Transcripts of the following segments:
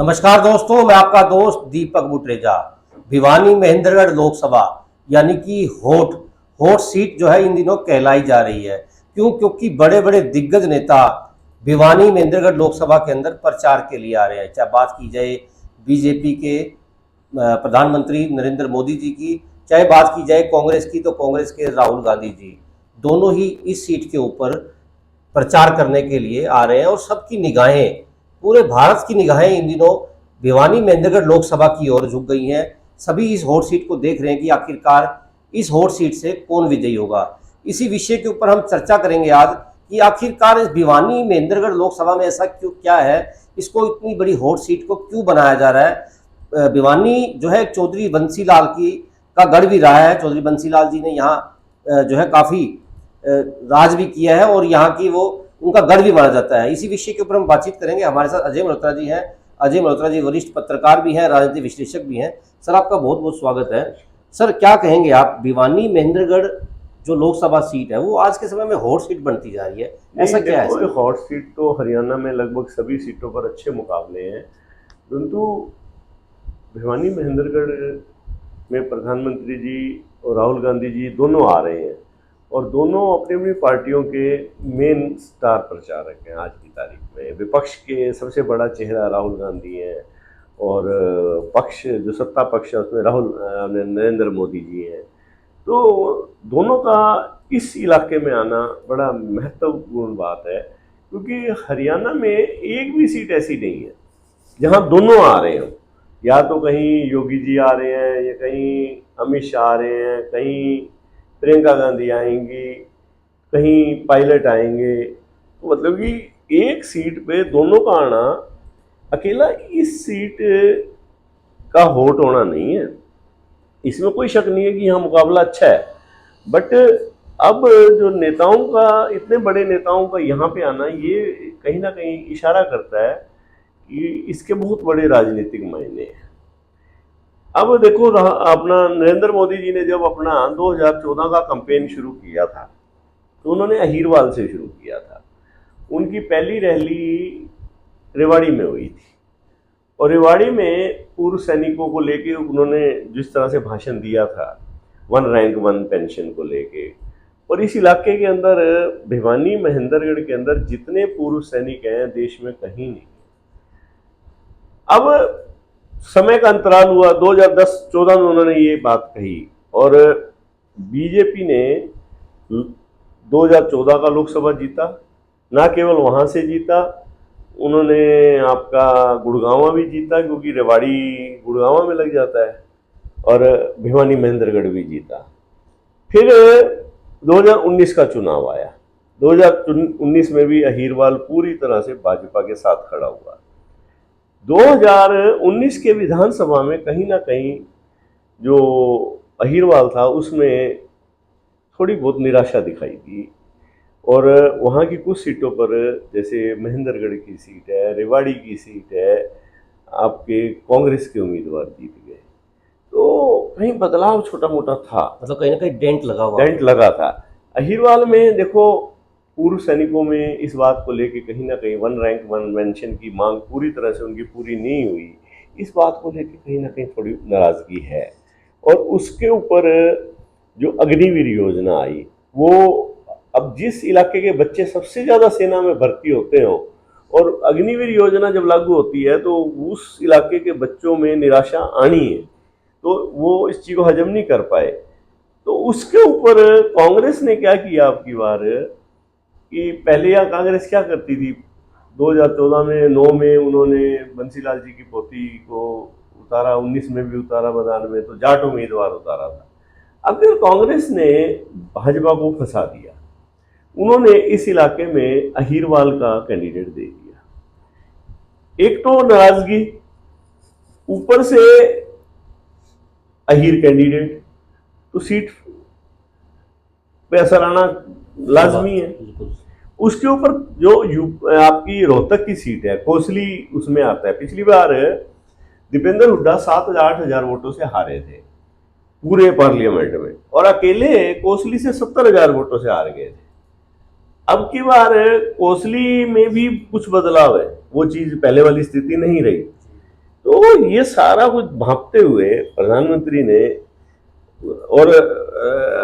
नमस्कार दोस्तों, मैं आपका दोस्त दीपक बुटरेजा। भिवानी महेंद्रगढ़ लोकसभा यानी कि होट सीट जो है इन दिनों कहलाई जा रही है। क्योंकि बड़े बड़े दिग्गज नेता भिवानी महेंद्रगढ़ लोकसभा के अंदर प्रचार के लिए आ रहे हैं। चाहे बात की जाए बीजेपी के प्रधानमंत्री नरेंद्र मोदी जी की, चाहे बात की जाए कांग्रेस की तो कांग्रेस के राहुल गांधी जी, दोनों ही इस सीट के ऊपर प्रचार करने के लिए आ रहे हैं। और सबकी निगाहें, पूरे भारत की निगाहें इन दिनों भिवानी महेंद्रगढ़ लोकसभा की ओर झुक गई हैं। सभी इस हॉट सीट को देख रहे हैं कि आखिरकार इस हॉट सीट से कौन विजयी होगा। इसी विषय के ऊपर हम चर्चा करेंगे आज कि आखिरकार इस भिवानी महेंद्रगढ़ लोकसभा में ऐसा क्या है, इसको इतनी बड़ी हॉट सीट को क्यों बनाया जा रहा है। भिवानी जो है चौधरी बंसीलाल की का गढ़ भी रहा है। चौधरी बंसीलाल जी ने यहाँ जो है काफ़ी राज भी किया है और यहाँ की वो उनका गढ़ भी माना जाता है। इसी विषय के ऊपर हम बातचीत करेंगे। हमारे साथ अजय मल्होत्रा जी हैं। अजय मल्होत्रा जी वरिष्ठ पत्रकार भी हैं, राजनीतिक विश्लेषक भी हैं। सर, आपका बहुत बहुत स्वागत है। सर, क्या कहेंगे आप, भिवानी महेंद्रगढ़ जो लोकसभा सीट है वो आज के समय में हॉट सीट बनती जा रही है, ऐसा क्या है? हॉट सीट तो हरियाणा में लगभग सभी सीटों पर अच्छे मुकाबले हैं, परंतु भिवानी महेंद्रगढ़ में प्रधानमंत्री जी और राहुल गांधी जी दोनों आ रहे हैं और दोनों अपनी अपनी पार्टियों के मेन स्टार प्रचारक हैं। आज की तारीख में विपक्ष के सबसे बड़ा चेहरा राहुल गांधी हैं और पक्ष जो सत्ता पक्ष है उसमें नरेंद्र मोदी जी हैं। तो दोनों का इस इलाके में आना बड़ा महत्वपूर्ण बात है, क्योंकि हरियाणा में एक भी सीट ऐसी नहीं है जहां दोनों आ रहे हो। या तो कहीं योगी जी आ रहे हैं, या कहीं अमित शाह आ रहे हैं, कहीं प्रियंका गांधी आएंगी, कहीं पायलट आएंगे। तो मतलब कि एक सीट पे दोनों का आना, अकेला इस सीट का वोट होना नहीं है, इसमें कोई शक नहीं है कि यहाँ मुकाबला अच्छा है। बट अब जो नेताओं का, इतने बड़े नेताओं का यहाँ पे आना, ये कहीं ना कहीं इशारा करता है कि इसके बहुत बड़े राजनीतिक मायने हैं। अब देखो, अपना नरेंद्र मोदी जी ने जब अपना 2014 का कैंपेन शुरू किया था तो उन्होंने अहीरवाल से शुरू किया था। उनकी पहली रैली रेवाड़ी में हुई थी और रेवाड़ी में पूर्व सैनिकों को लेके उन्होंने जिस तरह से भाषण दिया था, 1 रैंक 1 पेंशन को लेके, और इस इलाके के अंदर भिवानी महेंद्रगढ़ के अंदर जितने पूर्व सैनिक हैं देश में कहीं नहीं। अब समय का अंतराल हुआ, 2010-14 में उन्होंने ये बात कही और बीजेपी ने 2014 का लोकसभा जीता। ना केवल वहां से जीता, उन्होंने आपका गुड़गांव भी जीता, क्योंकि रेवाड़ी गुड़गांव में लग जाता है, और भिवानी महेंद्रगढ़ भी जीता। फिर 2019 का चुनाव आया। 2019 में भी अहीरवाल पूरी तरह से भाजपा के साथ खड़ा हुआ। 2019 के विधानसभा में कहीं ना कहीं जो अहीरवाल था उसमें थोड़ी बहुत निराशा दिखाई दी और वहाँ की कुछ सीटों पर, जैसे महेंद्रगढ़ की सीट है, रेवाड़ी की सीट है, आपके कांग्रेस के उम्मीदवार जीत गए। तो कहीं बदलाव छोटा मोटा था, मतलब कहीं ना कहीं डेंट लगा था। अहीरवाल में देखो, पूर्व सैनिकों में इस बात को लेके कहीं ना कहीं 1 रैंक 1 पेंशन की मांग पूरी तरह से उनकी पूरी नहीं हुई। इस बात को लेके कहीं ना कहीं थोड़ी नाराजगी है। और उसके ऊपर जो अग्निवीर योजना आई, वो अब जिस इलाके के बच्चे सबसे ज़्यादा सेना में भर्ती होते हो और अग्निवीर योजना जब लागू होती है तो उस इलाके के बच्चों में निराशा आनी है, तो वो इस चीज़ को हजम नहीं कर पाए। तो उसके ऊपर कांग्रेस ने क्या किया अब की बार, कि पहले यहाँ कांग्रेस क्या करती थी, 2014 में 9 में उन्होंने बंसीलाल जी की पोती को उतारा, 19 में भी उतारा, मैदान में तो जाट उम्मीदवार उतारा था। अब फिर कांग्रेस ने भाजपा को फंसा दिया, उन्होंने इस इलाके में अहीरवाल का कैंडिडेट दे दिया। एक तो नाराजगी, ऊपर से अहीर कैंडिडेट, तो सीट पे असर आना लाजमी है। उसके ऊपर जो आपकी रोहतक की सीट है, कोसली उसमें आता है। पिछली बार दीपेंद्र हुड्डा 7,000-8,000 वोटों से हारे थे पूरे पार्लियामेंट में, और अकेले कोसली से 70,000 वोटों से हार गए थे। अब की बार कोसली में भी कुछ बदलाव है, वो चीज पहले वाली स्थिति नहीं रही। तो ये सारा कुछ भांपते हुए प्रधानमंत्री ने, और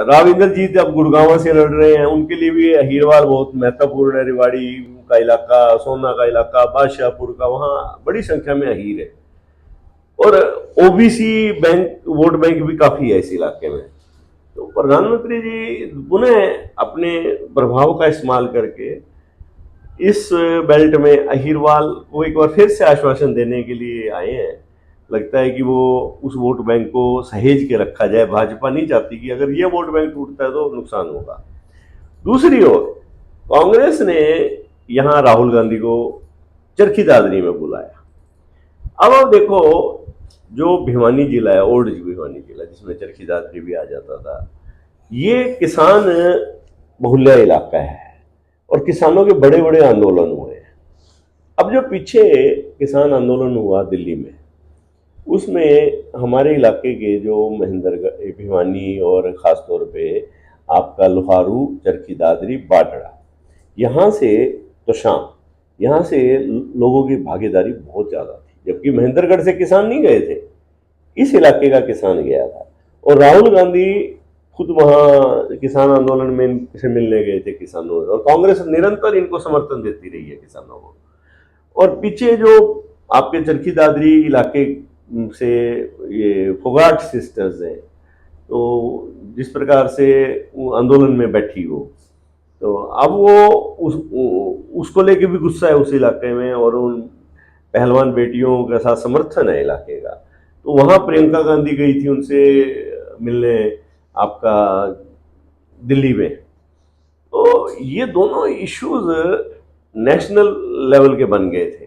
राव इंद्रजीत अब गुड़गांव से लड़ रहे हैं, उनके लिए भी अहीरवाल बहुत महत्वपूर्ण है। रेवाड़ी का इलाका, सोना का इलाका, बादशाहपुर का, वहाँ बड़ी संख्या में अहीर है। और ओबीसी बैंक, वोट बैंक भी काफी है इस इलाके में। तो प्रधानमंत्री जी पुनः अपने प्रभाव का इस्तेमाल करके इस बेल्ट में अहीरवाल को एक बार फिर से आश्वासन देने के लिए आए हैं। लगता है कि वो उस वोट बैंक को सहेज के रखा जाए। भाजपा नहीं चाहती कि अगर ये वोट बैंक टूटता है तो नुकसान होगा। दूसरी ओर कांग्रेस ने यहां राहुल गांधी को चरखी दादरी में बुलाया। अब आप देखो, जो भिवानी जिला है, ओल्ड भिवानी जिला, जिसमें चरखी दादरी भी आ जाता था, ये किसान बहुल्य इलाका है और किसानों के बड़े बड़े आंदोलन हुए हैं। अब जो पीछे किसान आंदोलन हुआ दिल्ली में, उसमें हमारे इलाके के जो महेंद्रगढ़, भिवानी और ख़ास तौर पे आपका लोहारू, चरखी दादरी, बाटड़ा, यहाँ से तो शाम, यहाँ से लोगों की भागीदारी बहुत ज़्यादा थी। जबकि महेंद्रगढ़ से किसान नहीं गए थे, इस इलाके का किसान गया था। और राहुल गांधी खुद वहाँ किसान आंदोलन में इनसे मिलने गए थे किसानों, और कांग्रेस निरंतर इनको समर्थन देती रही है किसानों को। और पीछे जो आपके चरखी दादरी इलाके से ये फोगाट सिस्टर्स हैं, तो जिस प्रकार से आंदोलन में बैठी हो, तो अब वो उसको लेके भी गुस्सा है उस इलाके में, और उन पहलवान बेटियों के साथ समर्थन है इलाके का। तो वहाँ प्रियंका गांधी गई थी उनसे मिलने आपका दिल्ली में। तो ये दोनों इश्यूज नेशनल लेवल के बन गए थे।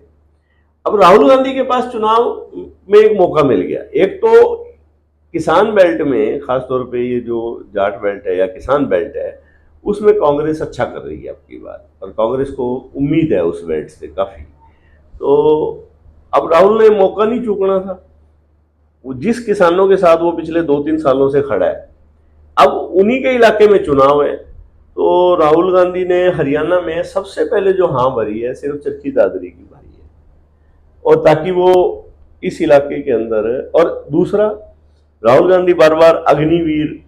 अब राहुल गांधी के पास चुनाव में एक मौका मिल गया। एक तो किसान बेल्ट में, खासतौर पे ये जो जाट बेल्ट है या किसान बेल्ट है, उसमें कांग्रेस अच्छा कर रही है आपकी बात, और कांग्रेस को उम्मीद है उस बेल्ट से काफ़ी। तो अब राहुल ने मौका नहीं चूकना था। वो जिस किसानों के साथ वो पिछले 2-3 सालों से खड़ा है, अब उन्हीं के इलाके में चुनाव है। तो राहुल गांधी ने हरियाणा में सबसे पहले जो हाँ भरी है, सिर्फ चरखी दादरी की भरी है, और ताकि वो इस इलाके के अंदर। और दूसरा, राहुल गांधी बार बार अग्निवीर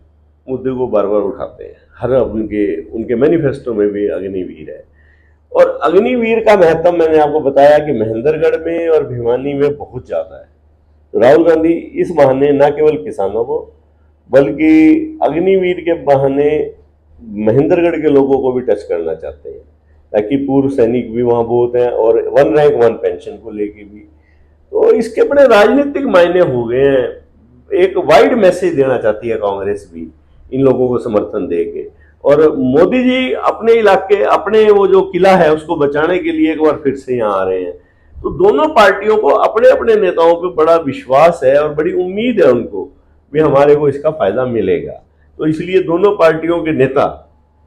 मुद्दे को बार बार उठाते हैं, हर उनके मैनिफेस्टो में भी अग्निवीर है। और अग्निवीर का महत्व मैंने आपको बताया कि महेंद्रगढ़ में और भिवानी में बहुत ज्यादा है। तो राहुल गांधी इस बहाने न केवल किसानों को, बल्कि अग्निवीर के बहाने महेंद्रगढ़ के लोगों को भी टच करना चाहते हैं, ताकि पूर्व सैनिक भी वहाँ बहुत हैं, और 1 रैंक 1 पेंशन को लेके भी। तो इसके बड़े राजनीतिक मायने हो गए हैं। एक वाइड मैसेज देना चाहती है कांग्रेस भी इन लोगों को समर्थन दे के। और मोदी जी अपने इलाके, अपने वो जो किला है उसको बचाने के लिए एक बार फिर से यहाँ आ रहे हैं। तो दोनों पार्टियों को अपने अपने नेताओं पे बड़ा विश्वास है और बड़ी उम्मीद है उनको भी हमारे को इसका फायदा मिलेगा। तो इसलिए दोनों पार्टियों के नेता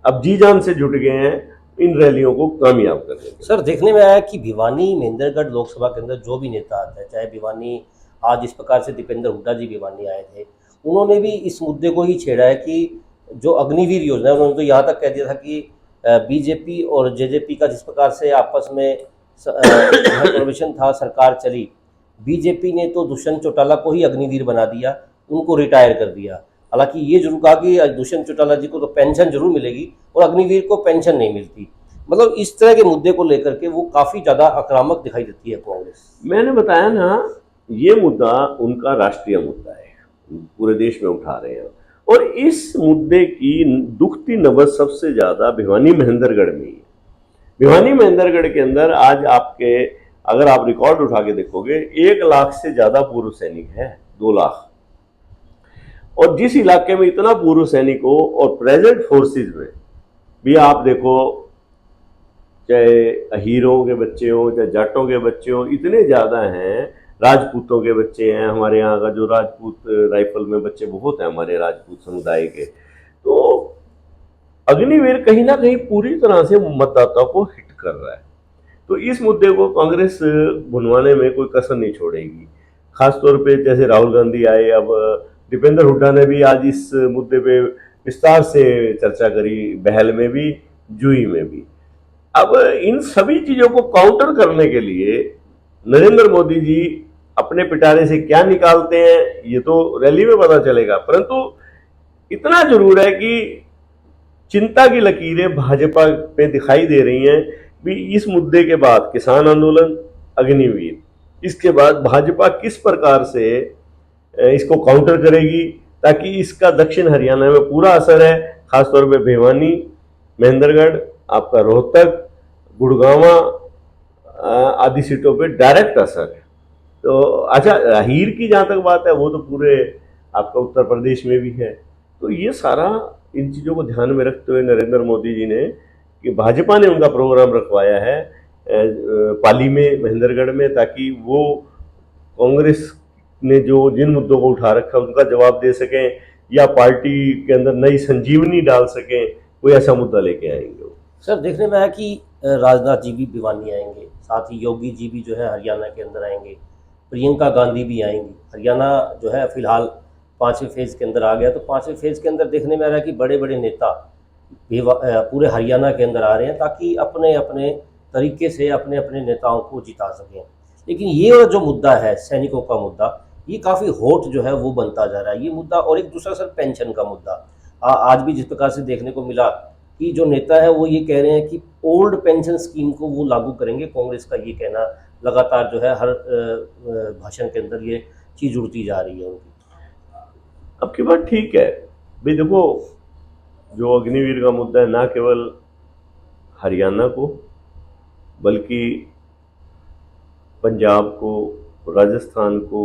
अब जी जान से जुट गए हैं इन रैलियों को कामयाब करने के। सर, देखने में आया कि भिवानी महेंद्रगढ़ लोकसभा के अंदर जो भी नेता आता है, चाहे भिवानी, आज इस प्रकार से दीपेंद्र हुड्डा जी भिवानी आए थे, उन्होंने भी इस मुद्दे को ही छेड़ा है कि जो अग्निवीर योजना है, उन्होंने तो यहाँ तक कह दिया था कि बीजेपी और जेजेपी का जिस प्रकार से आपस में कोलैबोरेशन था, सरकार चली, बीजेपी ने तो दुष्यंत चौटाला को ही अग्निवीर बना दिया, उनको रिटायर कर दिया। हालांकि ये जरूर कहा कि दुष्यंत चौटाला जी को तो पेंशन जरूर मिलेगी और अग्निवीर को पेंशन नहीं मिलती। मतलब इस तरह के मुद्दे को लेकर के वो काफी ज्यादा आक्रामक दिखाई देती है कांग्रेस। मैंने बताया ना, ये मुद्दा उनका राष्ट्रीय मुद्दा है, पूरे देश में उठा रहे हैं। और इस मुद्दे की दुखती नब्ज सबसे ज्यादा भिवानी महेंद्रगढ़ में ही है। भिवानी महेंद्रगढ़ के अंदर आज आपके, अगर आप रिकॉर्ड उठा के देखोगे, 1 लाख से ज्यादा पूर्व सैनिक है, 2 लाख। और जिस इलाके में इतना पूर्व सैनिक हो और प्रेजेंट फोर्सेस में भी आप देखो, चाहे अहीरों के बच्चे हों, चाहे जाटों के बच्चे हों, इतने ज्यादा हैं। राजपूतों के बच्चे हैं, हमारे यहाँ का जो राजपूत राइफल में बच्चे बहुत हैं हमारे राजपूत समुदाय के। तो अग्निवीर कहीं ना कहीं पूरी तरह से मतदाता को हिट कर रहा है। तो इस मुद्दे को कांग्रेस भुनवाने में कोई कसर नहीं छोड़ेगी। खासतौर पे जैसे राहुल गांधी आए, अब दीपेंद्र हुड्डा ने भी आज इस मुद्दे पे विस्तार से चर्चा करी, बहल में भी, जुही में भी। अब इन सभी चीजों को काउंटर करने के लिए नरेंद्र मोदी जी अपने पिटारे से क्या निकालते हैं ये तो रैली में पता चलेगा, परंतु इतना जरूर है कि चिंता की लकीरें भाजपा पे दिखाई दे रही हैं भी इस मुद्दे के बाद किसान आंदोलन, अग्निवीर, इसके बाद भाजपा किस प्रकार से इसको काउंटर करेगी ताकि इसका दक्षिण हरियाणा में पूरा असर है, खासतौर पे भिवानी, महेंद्रगढ़, आपका रोहतक, गुड़गांव आदि सीटों पे डायरेक्ट असर है। तो अच्छा, हीर की जहाँ तक बात है वो तो पूरे आपका उत्तर प्रदेश में भी है। तो ये सारा इन चीज़ों को ध्यान में रखते हुए नरेंद्र मोदी जी ने, कि भाजपा ने उनका प्रोग्राम रखवाया है पाली में, महेंद्रगढ़ में, ताकि वो कांग्रेस ने जो जिन मुद्दों को उठा रखा है उनका जवाब दे सकें या पार्टी के अंदर नई संजीवनी डाल सकें, कोई ऐसा मुद्दा लेके आएंगे। सर देखने में आया कि राजनाथ जी भी भिवानी आएंगे, साथ ही योगी जी भी जो है हरियाणा के अंदर आएंगे, प्रियंका गांधी भी आएंगी। हरियाणा जो है फिलहाल 5वें फेज़ के अंदर आ गया, तो 5वें फेज़ के अंदर देखने में आ रहा है कि बड़े बड़े नेता पूरे हरियाणा के अंदर आ रहे हैं ताकि अपने अपने तरीके से अपने अपने नेताओं को जिता सकें। लेकिन ये जो मुद्दा है सैनिकों का मुद्दा, ये काफ़ी हॉट जो है वो बनता जा रहा है ये मुद्दा। और एक दूसरा सर पेंशन का मुद्दा, आज भी जिस प्रकार से देखने को मिला कि जो नेता है वो ये कह रहे हैं कि ओल्ड पेंशन स्कीम को वो लागू करेंगे। कांग्रेस का ये कहना लगातार जो है हर भाषण के अंदर ये चीज़ उड़ती जा रही है उनकी। आपकी बात ठीक है भाई, देखो जो अग्निवीर का मुद्दा है ना केवल हरियाणा को बल्कि पंजाब को, राजस्थान को,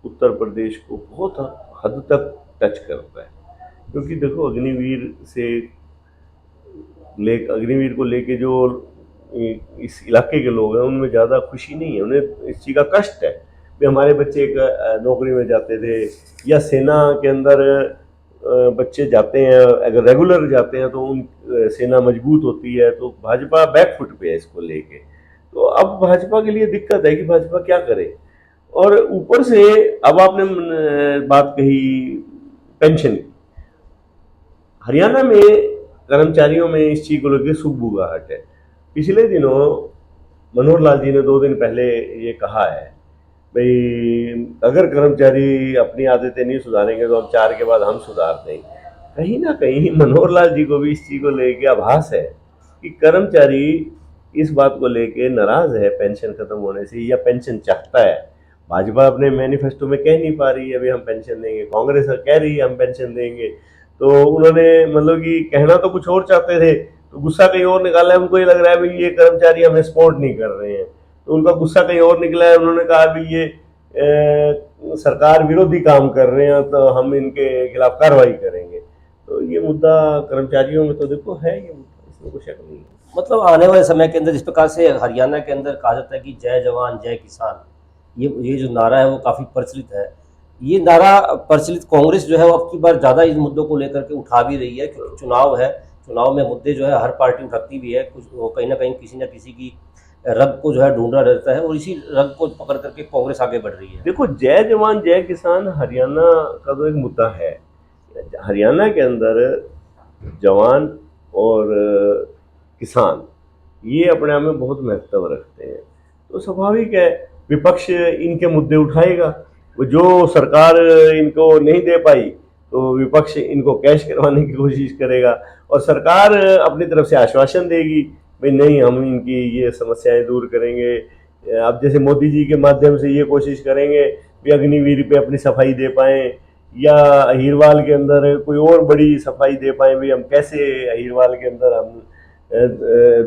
उत्तर प्रदेश को बहुत हद तक टच करता है। क्योंकि देखो अग्निवीर को लेके जो इस इलाके के लोग हैं उनमें ज़्यादा खुशी नहीं है, उन्हें इस चीज़ का कष्ट है कि हमारे बच्चे एक नौकरी में जाते थे या सेना के अंदर बच्चे जाते हैं, अगर रेगुलर जाते हैं तो उन सेना मजबूत होती है। तो भाजपा बैकफुट पे है इसको लेके। तो अब भाजपा के लिए दिक्कत है कि भाजपा क्या करे। और ऊपर से अब आपने बात कही पेंशन की, हरियाणा में कर्मचारियों में इस चीज़ को लेकर सुगबुगाहट है। पिछले दिनों मनोहर लाल जी ने 2 दिन पहले ये कहा है भाई अगर कर्मचारी अपनी आदतें नहीं सुधारेंगे तो हम 4 के बाद हम सुधार देंगे। कहीं ना कहीं मनोहर लाल जी को भी इस चीज़ को लेके आभास है कि कर्मचारी इस बात को लेके नाराज है पेंशन खत्म होने से, या पेंशन चाहता है। भाजपा अपने मैनिफेस्टो में कह नहीं पा रही है अभी हम पेंशन देंगे, कांग्रेस कह रही है हम पेंशन देंगे। तो उन्होंने मतलब कि कहना तो कुछ और चाहते थे, तो गुस्सा कहीं और निकाला है। उनको ये लग रहा है भाई ये कर्मचारी हमें सपोर्ट नहीं कर रहे हैं, तो उनका गुस्सा कहीं और निकला है। उन्होंने कहा भी ये सरकार विरोधी काम कर रहे हैं तो हम इनके खिलाफ कार्रवाई करेंगे। तो ये मुद्दा कर्मचारियों में तो देखो है, ये मुद्दा, इसमें कोई शक नहीं है। मतलब आने वाले समय के अंदर जिस प्रकार से हरियाणा के अंदर कहा जाता है कि जय जवान जय किसान, ये जो नारा है वो काफ़ी प्रचलित है। ये नारा प्रचलित कांग्रेस जो है वो अब की बार ज़्यादा इस मुद्दों को लेकर के उठा भी रही है, क्योंकि चुनाव है, चुनाव में मुद्दे जो है हर पार्टी उठाती भी है। कुछ वो कहीं ना कहीं किसी न किसी की रग को जो है ढूंढना रहता है और इसी रग को पकड़ करके कांग्रेस आगे बढ़ रही है। देखो जय जवान जय किसान हरियाणा का तो एक मुद्दा है। हरियाणा के अंदर जवान और किसान ये अपने आप में बहुत महत्व रखते हैं। तो स्वाभाविक है विपक्ष इनके मुद्दे उठाएगा। वो जो सरकार इनको नहीं दे पाई तो विपक्ष इनको कैश करवाने की कोशिश करेगा, और सरकार अपनी तरफ से आश्वासन देगी भाई नहीं हम इनकी ये समस्याएं दूर करेंगे। अब जैसे मोदी जी के माध्यम से ये कोशिश करेंगे कि अग्निवीर पे अपनी सफाई दे पाएँ, या अहीरवाल के अंदर कोई और बड़ी सफाई दे पाएँ भाई हम कैसे अहीरवाल के अंदर हम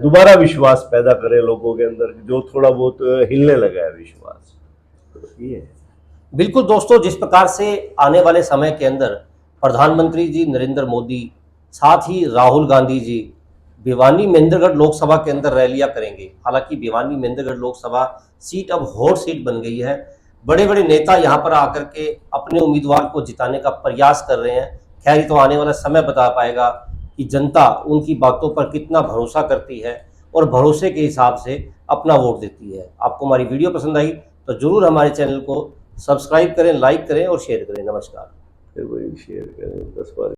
दोबारा विश्वास पैदा करें लोगों के अंदर, जो थोड़ा बहुत हिलने लगा है विश्वास। तो ये है। बिल्कुल दोस्तों, जिस प्रकार से आने वाले समय के अंदर प्रधानमंत्री जी नरेंद्र मोदी, साथ ही राहुल गांधी जी भिवानी महेंद्रगढ़ लोकसभा के अंदर रैलियां करेंगे। हालांकि भिवानी महेंद्रगढ़ लोकसभा सीट अब हॉट सीट बन गई है। बड़े बड़े नेता यहां पर आकर के अपने उम्मीदवार को जिताने का प्रयास कर रहे हैं। खैर ये तो आने वाला समय बता पाएगा कि जनता उनकी बातों पर कितना भरोसा करती है और भरोसे के हिसाब से अपना वोट देती है। आपको हमारी वीडियो पसंद आई तो जरूर हमारे चैनल को सब्सक्राइब करें, लाइक करें और शेयर करें। नमस्कार। फिर वही शेयर करें 10 बार।